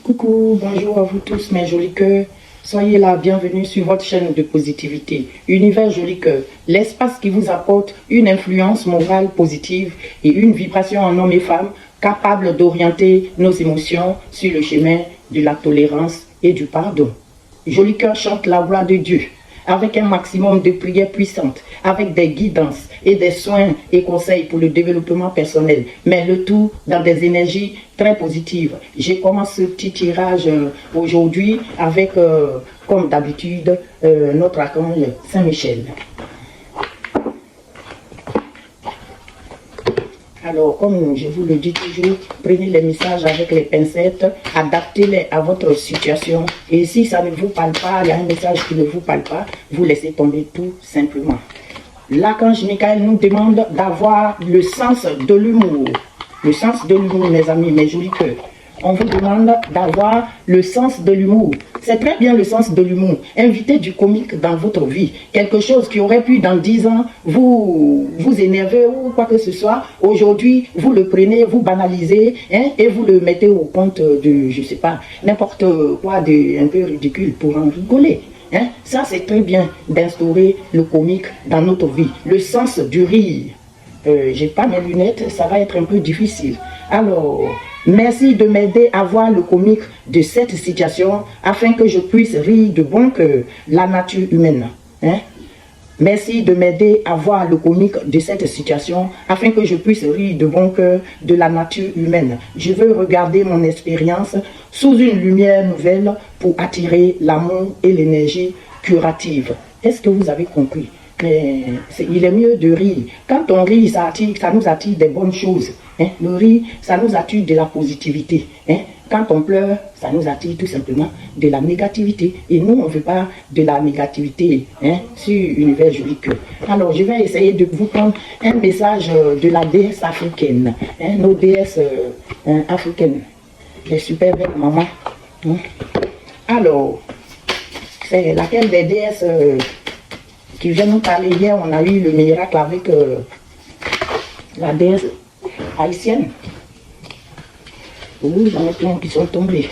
Coucou, bonjour à vous tous mes jolis cœurs. Soyez la bienvenue sur votre chaîne de positivité, Univers Joli Cœur, l'espace qui vous apporte une influence morale positive et une vibration en hommes et femmes capables d'orienter nos émotions sur le chemin de la tolérance et du pardon. Joli Cœur chante la voix de Dieu avec un maximum de prières puissantes, avec des guidances et des soins et conseils pour le développement personnel, mais le tout dans des énergies très positives. Je commence ce petit tirage aujourd'hui avec, comme d'habitude, notre archange Saint-Michel. Alors, comme je vous le dis toujours, prenez les messages avec les pincettes, adaptez-les à votre situation. Et si ça ne vous parle pas, il y a un message qui ne vous parle pas, vous laissez tomber tout simplement. L'archange Michael nous demande d'avoir le sens de l'humour. Le sens de l'humour, mes amis, mes jolis cœurs. On vous demande d'avoir le sens de l'humour. C'est très bien le sens de l'humour. Invitez du comique dans votre vie. Quelque chose qui aurait pu dans 10 ans vous énerver ou quoi que ce soit. Aujourd'hui, vous le prenez, vous banalisez et vous le mettez au compte de, je sais pas, n'importe quoi de un peu ridicule pour en rigoler. Ça, c'est très bien d'instaurer le comique dans notre vie. Le sens du rire. J'ai pas mes lunettes, ça va être un peu difficile. Alors, merci de m'aider à voir le comique de cette situation afin que je puisse rire de bon cœur la nature humaine. Merci de m'aider à voir le comique de cette situation afin que je puisse rire de bon cœur de la nature humaine. Je veux regarder mon expérience sous une lumière nouvelle pour attirer l'amour et l'énergie curative. Est-ce que vous avez compris? Mais il est mieux de rire. Quand on rit, ça nous attire des bonnes choses. Le rire, ça nous attire de la positivité. Quand on pleure, ça nous attire tout simplement de la négativité. Et nous, on ne veut pas de la négativité sur Univers Joli Cœur. Alors, je vais essayer de vous prendre un message de la déesse africaine. Nos déesses africaines. Les super belles mamans. Alors, c'est laquelle des déesses qui vient nous parler hier? On a eu le miracle avec la déesse haïtienne. Oui, j'en ai plein qui sont tombés.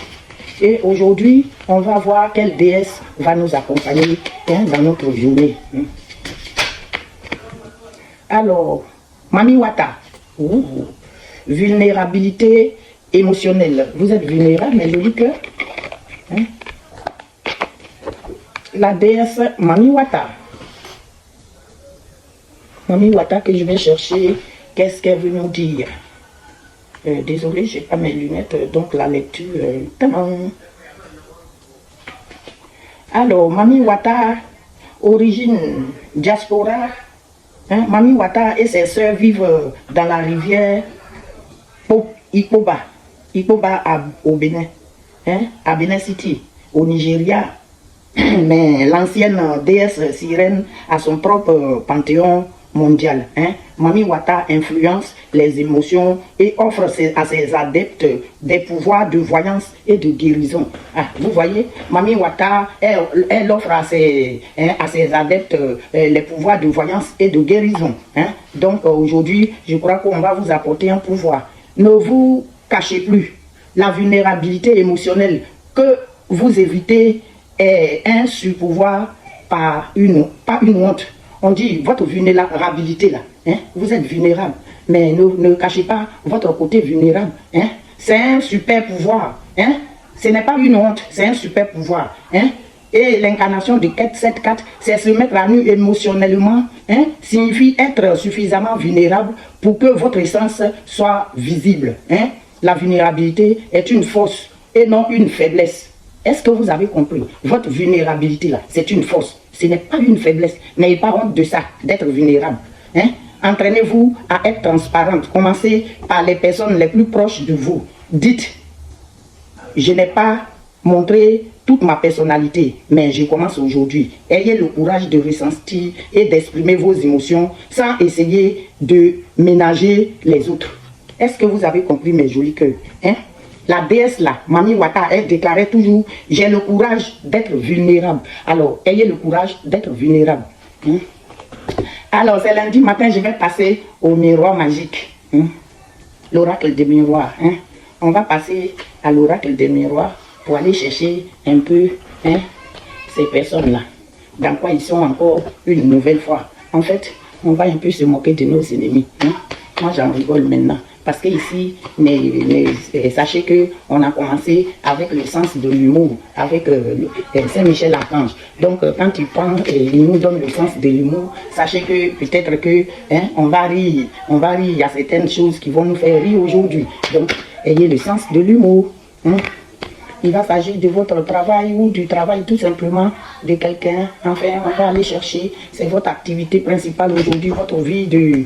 Et aujourd'hui, on va voir quelle déesse va nous accompagner dans notre journée. Alors, Mami Wata, vulnérabilité émotionnelle. Vous êtes vulnérable, mes jolis cœurs. La déesse Mami Wata. Mami Wata que je vais chercher, qu'est-ce qu'elle veut nous dire? Désolé, je n'ai pas mes lunettes, donc la lecture... Alors, Mami Wata, origine diaspora. Mami Wata et ses sœurs vivent dans la rivière Ikoba. Ikoba au Bénin, à Bénin City, au Nigeria. Mais l'ancienne déesse sirène a son propre panthéon mondial. Mami Wata influence les émotions et offre à ses adeptes des pouvoirs de voyance et de guérison. Vous voyez, Mami Wata, elle offre à ses adeptes les pouvoirs de voyance et de guérison. Donc aujourd'hui, je crois qu'on va vous apporter un pouvoir. Ne vous cachez plus. La vulnérabilité émotionnelle que vous évitez est un surpouvoir pas une honte. On dit votre vulnérabilité là, vous êtes vulnérable, mais ne cachez pas votre côté vulnérable. C'est un super pouvoir. Ce n'est pas une honte, c'est un super pouvoir. Et l'incarnation de 474, c'est se mettre à nu émotionnellement, signifie être suffisamment vulnérable pour que votre essence soit visible. La vulnérabilité est une force et non une faiblesse. Est-ce que vous avez compris? Votre vulnérabilité là, c'est une force. Ce n'est pas une faiblesse. N'ayez pas honte de ça, d'être vulnérable. Entraînez-vous à être transparente. Commencez par les personnes les plus proches de vous. Dites, je n'ai pas montré toute ma personnalité, mais je commence aujourd'hui. Ayez le courage de ressentir et d'exprimer vos émotions sans essayer de ménager les autres. Est-ce que vous avez compris, mes jolis cœurs? La déesse là, Mami Wata, elle déclarait toujours, j'ai le courage d'être vulnérable. Alors, ayez le courage d'être vulnérable. Alors, c'est lundi matin, je vais passer au miroir magique. L'oracle des miroirs. On va passer à l'oracle des miroirs. pour aller chercher un peu ces personnes-là. Dans quoi ils sont encore une nouvelle fois. En fait, on va un peu se moquer de nos ennemis. Moi, j'en rigole maintenant. Parce que ici, sachez qu'on a commencé avec le sens de l'humour, avec Saint-Michel-Archange. Donc, quand il prend et il nous donne le sens de l'humour, sachez que peut-être que on va rire. Il y a certaines choses qui vont nous faire rire aujourd'hui. Donc, ayez le sens de l'humour. Il va s'agir de votre travail ou du travail tout simplement de quelqu'un. Enfin, on va aller chercher. C'est votre activité principale aujourd'hui, votre vie de...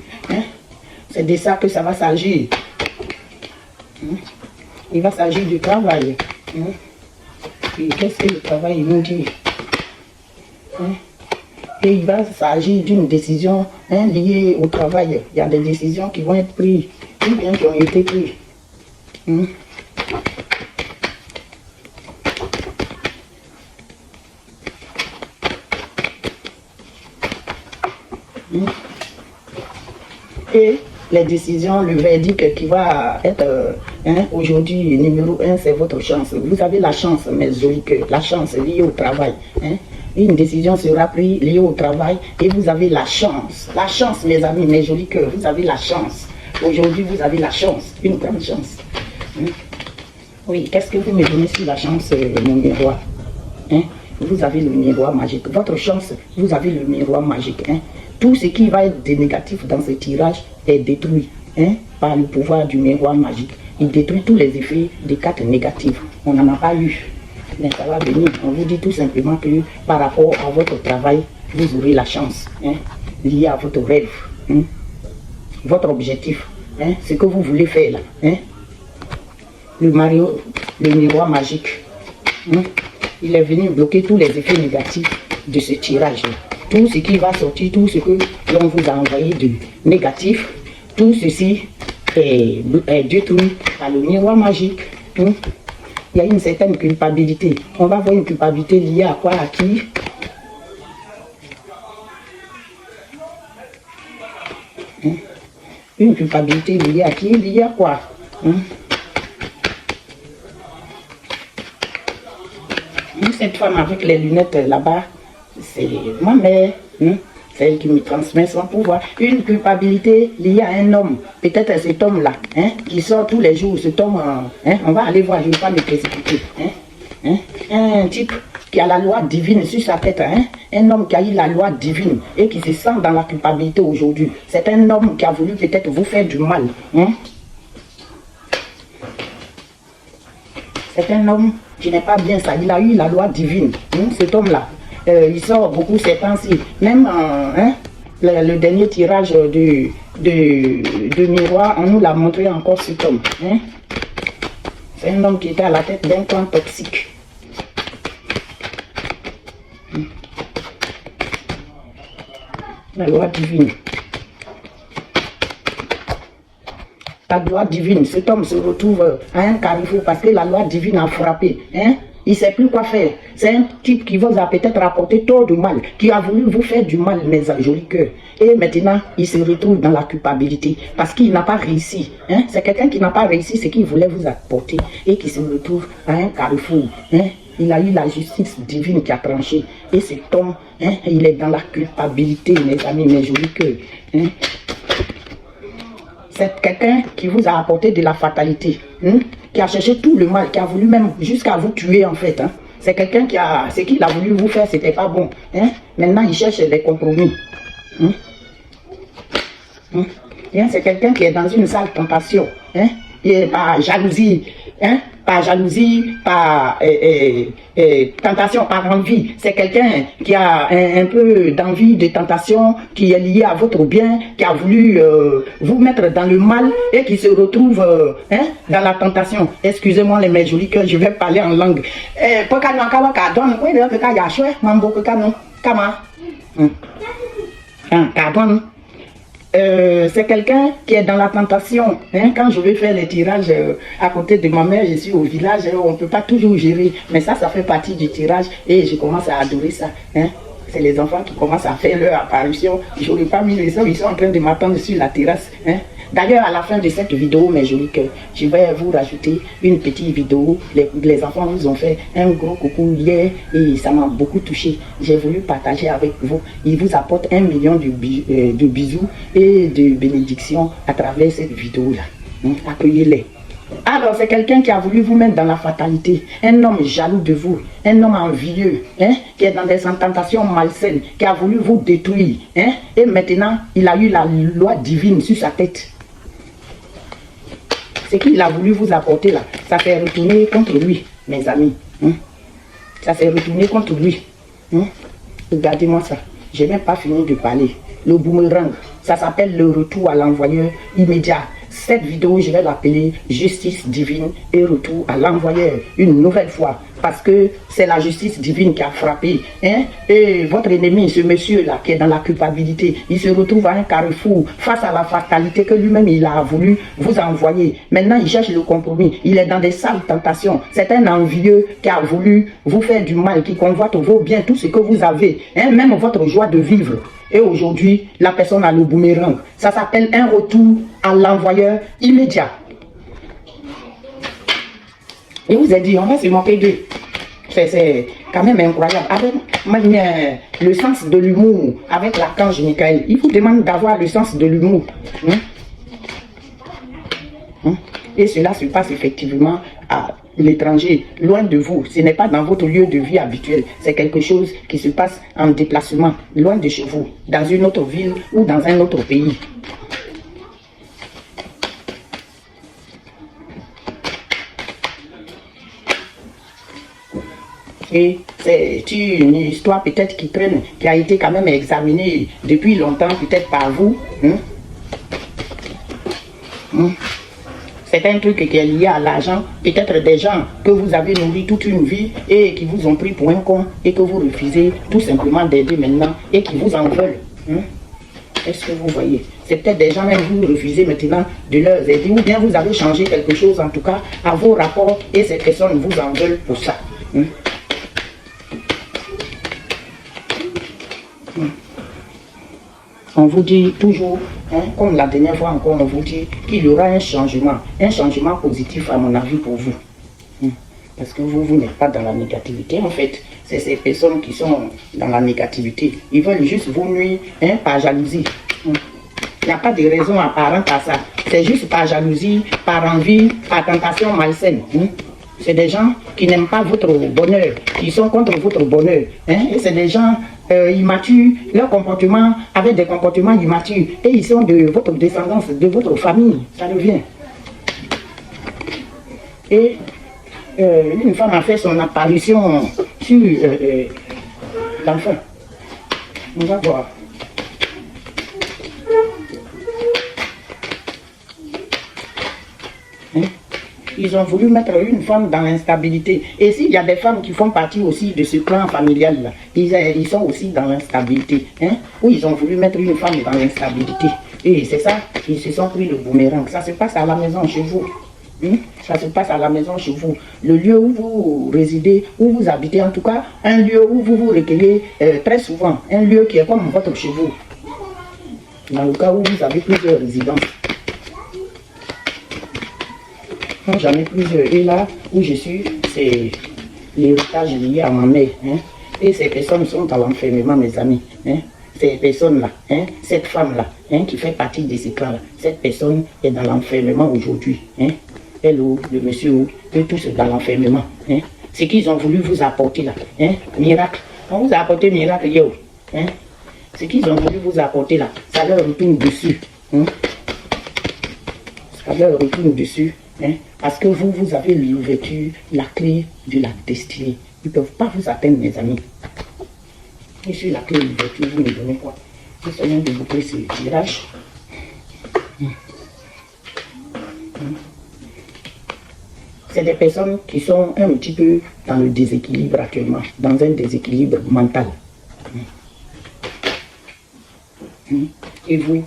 C'est de ça que ça va s'agir. Il va s'agir du travail. Et qu'est-ce que le travail nous dit? Et il va s'agir d'une décision liée au travail. Il y a des décisions qui vont être prises, ou bien qui ont été prises. Et les décisions, le verdict qui va être aujourd'hui numéro 1, c'est votre chance. Vous avez la chance, mes jolis cœurs, la chance liée au travail. Une décision sera prise liée au travail et vous avez la chance. La chance, mes amis, mes jolis cœurs, vous avez la chance. Aujourd'hui, vous avez la chance, une grande chance. Oui, qu'est-ce que vous me donnez sur la chance, mon miroir? Vous avez le miroir magique. Votre chance, vous avez le miroir magique. Tout ce qui va être de négatif dans ce tirage est détruit par le pouvoir du miroir magique. Il détruit tous les effets des cartes négatives. On n'en a pas eu. Mais ça va venir. On vous dit tout simplement que par rapport à votre travail, vous aurez la chance liée à votre rêve, votre objectif, ce que vous voulez faire là. Le miroir magique, il est venu bloquer tous les effets négatifs de ce tirage-là. Tout ce qui va sortir, tout ce que l'on vous a envoyé de négatif, tout ceci est détruit par le miroir magique. Il y a une certaine culpabilité. On va voir une culpabilité liée à quoi, à qui? Une culpabilité liée à qui? Liée à quoi? Cette femme avec les lunettes là-bas, c'est ma mère, celle qui me transmet son pouvoir. Une culpabilité liée à un homme, peut-être cet homme-là, qui sort tous les jours, cet homme, on va aller voir, je ne vais pas me précipiter. Un type qui a la loi divine sur sa tête, un homme qui a eu la loi divine et qui se sent dans la culpabilité aujourd'hui. C'est un homme qui a voulu peut-être vous faire du mal. C'est un homme qui n'est pas bien ça. Il a eu la loi divine. Cet homme-là, il sort beaucoup ces temps-ci. Même le dernier tirage de miroir, on nous l'a montré encore cet homme. C'est un homme qui était à la tête d'un clan toxique. La loi divine. La loi divine, cet homme se retrouve à un carrefour parce que la loi divine a frappé. Il ne sait plus quoi faire. C'est un type qui vous a peut-être rapporté trop de mal, qui a voulu vous faire du mal, mes jolis cœurs. Et maintenant, il se retrouve dans la culpabilité parce qu'il n'a pas réussi. C'est quelqu'un qui n'a pas réussi ce qu'il voulait vous apporter et qui se retrouve à un carrefour. Il a eu la justice divine qui a tranché. Et cet homme, il est dans la culpabilité, mes amis, mes jolis cœurs. C'est quelqu'un qui vous a apporté de la fatalité, qui a cherché tout le mal, qui a voulu même jusqu'à vous tuer en fait. C'est quelqu'un qui a, ce qu'il a voulu vous faire, c'était pas bon. Maintenant, il cherche des compromis. C'est quelqu'un qui est dans une sale tentation. Et par jalousie, par jalousie, par tentation, par envie. C'est quelqu'un qui a un peu d'envie, de tentation, qui est lié à votre bien, qui a voulu vous mettre dans le mal et qui se retrouve dans la tentation. Excusez-moi les mes jolis cœurs, je vais parler en langue. C'est quelqu'un qui est dans la tentation. Quand je vais faire les tirages à côté de ma mère, je suis au village, on ne peut pas toujours gérer. Mais ça fait partie du tirage et je commence à adorer ça. C'est les enfants qui commencent à faire leur apparition. Je n'aurais pas mis les hommes, ils sont en train de m'attendre sur la terrasse. D'ailleurs, à la fin de cette vidéo, mes jolis cœurs, je vais vous rajouter une petite vidéo. Les enfants vous ont fait un gros coucou hier et ça m'a beaucoup touché. J'ai voulu partager avec vous. Ils vous apportent 1 million de bisous et de bénédictions à travers cette vidéo-là. Accueillez-les. Alors, c'est quelqu'un qui a voulu vous mettre dans la fatalité, un homme jaloux de vous, un homme envieux, qui est dans des tentations malsaines, qui a voulu vous détruire. Et maintenant, il a eu la loi divine sur sa tête. Ce qu'il a voulu vous apporter là, ça s'est retourné contre lui, mes amis. Ça s'est retourné contre lui. Regardez-moi ça. Je n'ai même pas fini de parler. Le boomerang, ça s'appelle le retour à l'envoyeur immédiat. Cette vidéo, je vais l'appeler Justice divine et retour à l'envoyeur une nouvelle fois. Parce que c'est la justice divine qui a frappé. Et votre ennemi, ce monsieur-là, qui est dans la culpabilité, il se retrouve à un carrefour face à la fatalité que lui-même, il a voulu vous envoyer. Maintenant, il cherche le compromis. Il est dans des sales tentations. C'est un envieux qui a voulu vous faire du mal, qui convoite vos biens, tout ce que vous avez. Même votre joie de vivre. Et aujourd'hui, la personne a le boomerang. Ça s'appelle un retour à l'envoyeur immédiat. Et vous avez dit, on va se moquer d'eux. C'est quand même incroyable. Avec le sens de l'humour, avec l'archange Michael, il vous demande d'avoir le sens de l'humour. Et cela se passe effectivement à l'étranger, loin de vous. Ce n'est pas dans votre lieu de vie habituel. C'est quelque chose qui se passe en déplacement, loin de chez vous, dans une autre ville ou dans un autre pays. Et c'est une histoire peut-être qui traîne, qui a été quand même examinée depuis longtemps, peut-être par vous. C'est un truc qui est lié à l'argent, peut-être des gens que vous avez nourris toute une vie et qui vous ont pris pour un con et que vous refusez tout simplement d'aider maintenant et qui vous en veulent. Est-ce que vous voyez? C'est peut-être des gens même vous refusez maintenant de leur aider ou bien vous avez changé quelque chose en tout cas à vos rapports et ces personnes vous en veulent pour ça. On vous dit toujours, comme la dernière fois encore, on vous dit qu'il y aura un changement positif à mon avis pour vous. Parce que vous n'êtes pas dans la négativité en fait. C'est ces personnes qui sont dans la négativité. Ils veulent juste vous nuire par jalousie. Il n'y a pas de raison apparente à ça. C'est juste par jalousie, par envie, par tentation malsaine. C'est des gens qui n'aiment pas votre bonheur, qui sont contre votre bonheur. Et c'est des gens immatures, leur comportement avec des comportements immatures. Et ils sont de votre descendance, de votre famille. Ça revient. Et une femme a fait son apparition sur l'enfant. On va voir. Ils ont voulu mettre une femme dans l'instabilité. Et s'il y a des femmes qui font partie aussi de ce clan familial-là, ils sont aussi dans l'instabilité. Où ils ont voulu mettre une femme dans l'instabilité. Et c'est ça, ils se sont pris le boomerang. Ça se passe à la maison chez vous. Ça se passe à la maison chez vous. Le lieu où vous résidez, où vous habitez, en tout cas, un lieu où vous vous recueillez très souvent. Un lieu qui est comme votre chez vous. Dans le cas où vous avez plusieurs résidences. J'en ai plusieurs. Et là où je suis, c'est l'héritage lié à ma mère. Et ces personnes sont à l'enfermement, mes amis. Ces personnes-là, cette femme-là, qui fait partie de ces clans-là, cette personne est dans l'enfermement aujourd'hui. Elle ou le monsieur ou eux tous dans l'enfermement. Ce qu'ils ont voulu vous apporter là, miracle. On vous a apporté miracle, yo. Ce qu'ils ont voulu vous apporter là, ça leur retourne dessus. Ça leur retourne dessus. Parce que vous avez l'ouverture, la clé de la destinée. Ils ne peuvent pas vous atteindre, mes amis. Et sur la clé de l'ouverture, vous me donnez quoi? Essayons de boucler ce tirage. C'est des personnes qui sont un petit peu dans le déséquilibre actuellement, dans un déséquilibre mental. Et vous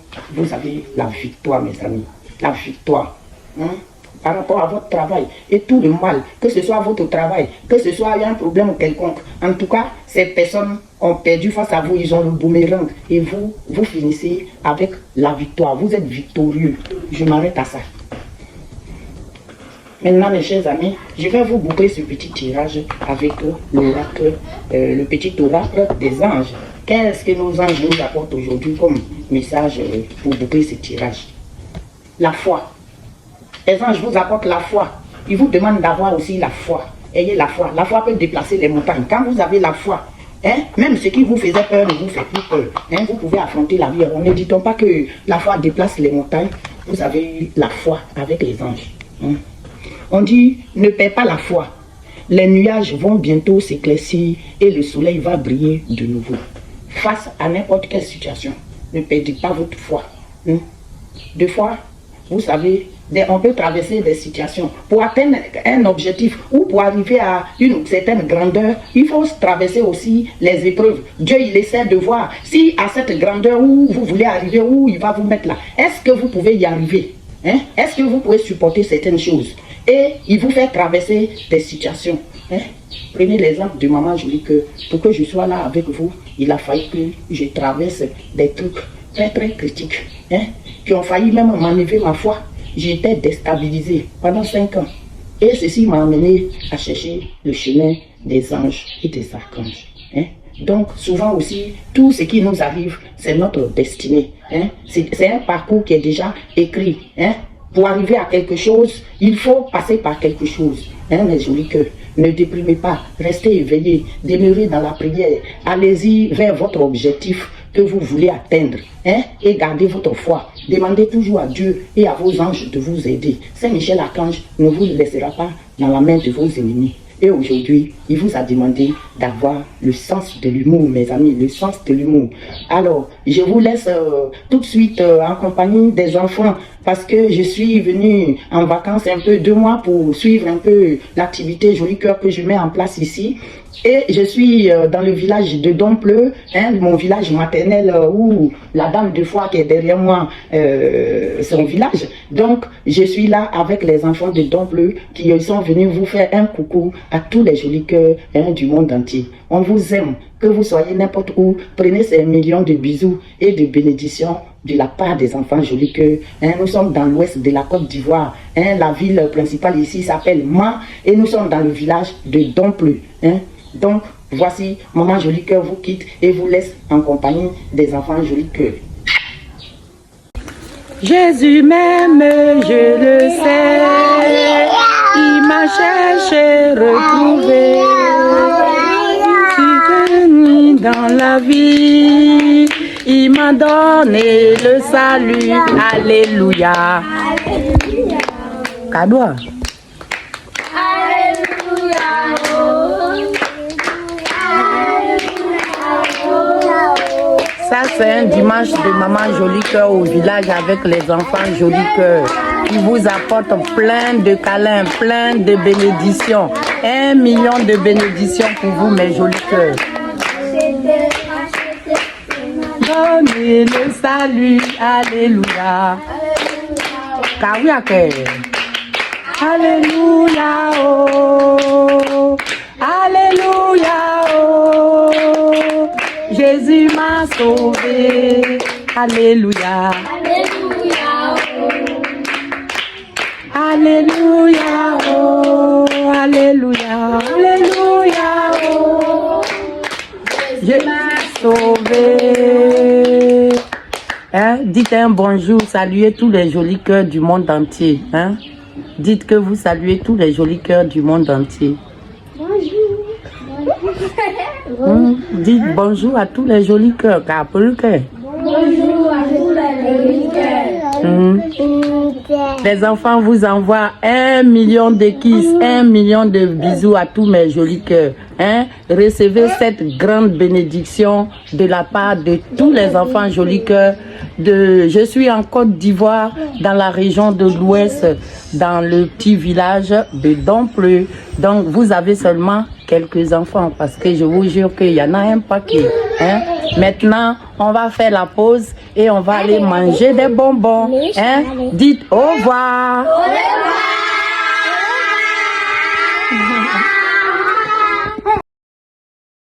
avez la victoire, mes amis. La victoire. par rapport à votre travail et tout le mal, que ce soit votre travail, que ce soit un problème quelconque. En tout cas, ces personnes ont perdu face à vous, ils ont le boomerang et vous finissez avec la victoire. Vous êtes victorieux. Je m'arrête à ça. Maintenant, mes chers amis, je vais vous boucler ce petit tirage avec l'oracle, le petit oracle des anges. Qu'est-ce que nos anges nous apportent aujourd'hui comme message pour boucler ce tirage? La foi. Les anges vous apportent la foi. Ils vous demandent d'avoir aussi la foi. Ayez la foi. La foi peut déplacer les montagnes. Quand vous avez la foi, même ce qui vous faisait peur ne vous fait plus peur. Vous pouvez affronter la vie. On ne dit pas que la foi déplace les montagnes. Vous avez eu la foi avec les anges. On dit, ne perds pas la foi. Les nuages vont bientôt s'éclaircir et le soleil va briller de nouveau. Face à n'importe quelle situation, ne perdez pas votre foi. Des fois, vous savez, on peut traverser des situations. Pour atteindre un objectif ou pour arriver à une certaine grandeur, il faut traverser aussi les épreuves. Dieu, il essaie de voir si à cette grandeur où vous voulez arriver, où il va vous mettre là, est-ce que vous pouvez y arriver? Est-ce que vous pouvez supporter certaines choses? Et il vous fait traverser des situations. Prenez l'exemple de Maman Jolie que pour que je sois là avec vous, il a fallu que je traverse des trucs très très critiques, qui ont failli même m'enlever ma foi. J'étais déstabilisé pendant 5 ans. Et ceci m'a amené à chercher le chemin des anges et des archanges. Donc souvent aussi, tout ce qui nous arrive, c'est notre destinée. C'est un parcours qui est déjà écrit. Pour arriver à quelque chose, il faut passer par quelque chose. Mes jolis cœurs, ne déprimez pas, restez éveillés, demeurez dans la prière, allez-y vers votre objectif que vous voulez atteindre, et gardez votre foi. Demandez toujours à Dieu et à vos anges de vous aider. Saint Michel Archange ne vous laissera pas dans la main de vos ennemis. Et aujourd'hui, il vous a demandé d'avoir le sens de l'humour, mes amis, le sens de l'humour. Alors, je vous laisse tout de suite en compagnie des enfants parce que je suis venue en vacances un peu 2 mois pour suivre un peu l'activité Joli Cœur que je mets en place ici. Et je suis dans le village de Dompleu, mon village maternel où la dame de foi qui est derrière moi, son village. Donc, je suis là avec les enfants de Dompleu qui sont venus vous faire un coucou à tous les jolis cœurs du monde entier. On vous aime, que vous soyez n'importe où. Prenez ces millions de bisous et de bénédictions de la part des enfants jolis cœurs. Nous sommes dans l'ouest de la Côte d'Ivoire. La ville principale ici s'appelle Ma et nous sommes dans le village de Dompleu. Donc, voici, Maman Jolie Cœur vous quitte et vous laisse en compagnie des enfants Jolie Cœur. Jésus m'aime, je le sais, il m'a cherché, retrouvé. Je suis venu dans la vie, il m'a donné le salut, alléluia. Kadoua. Ça, c'est un dimanche de Maman Jolie Cœur au village avec les enfants Jolie Cœur qui vous apportent plein de câlins, plein de bénédictions. 1 million de bénédictions pour vous, mes jolis cœurs. Donnez le salut, alléluia. Kawiake. Alléluia, oh. Alléluia, oh. Jésus m'a sauvé. Alléluia. Alléluia, oh. Alléluia, oh. Alléluia. Alléluia, oh. Jésus m'a sauvé. Dites un bonjour, saluez tous les jolis cœurs du monde entier. Dites que vous saluez tous les jolis cœurs du monde entier. Dites bonjour à tous les jolis cœurs. Bonjour à tous les jolis cœurs. Les enfants vous envoient 1 million de kisses, 1 million de bisous à tous mes jolis cœurs. Recevez cette grande bénédiction de la part de tous les enfants jolis cœurs. Je suis en Côte d'Ivoire, dans la région de l'Ouest, dans le petit village de Dompleu. Donc vous avez seulement quelques enfants parce que je vous jure qu'il y en a un paquet. Maintenant, on va faire la pause et on va aller manger des bonbons. Dites au revoir. Au revoir.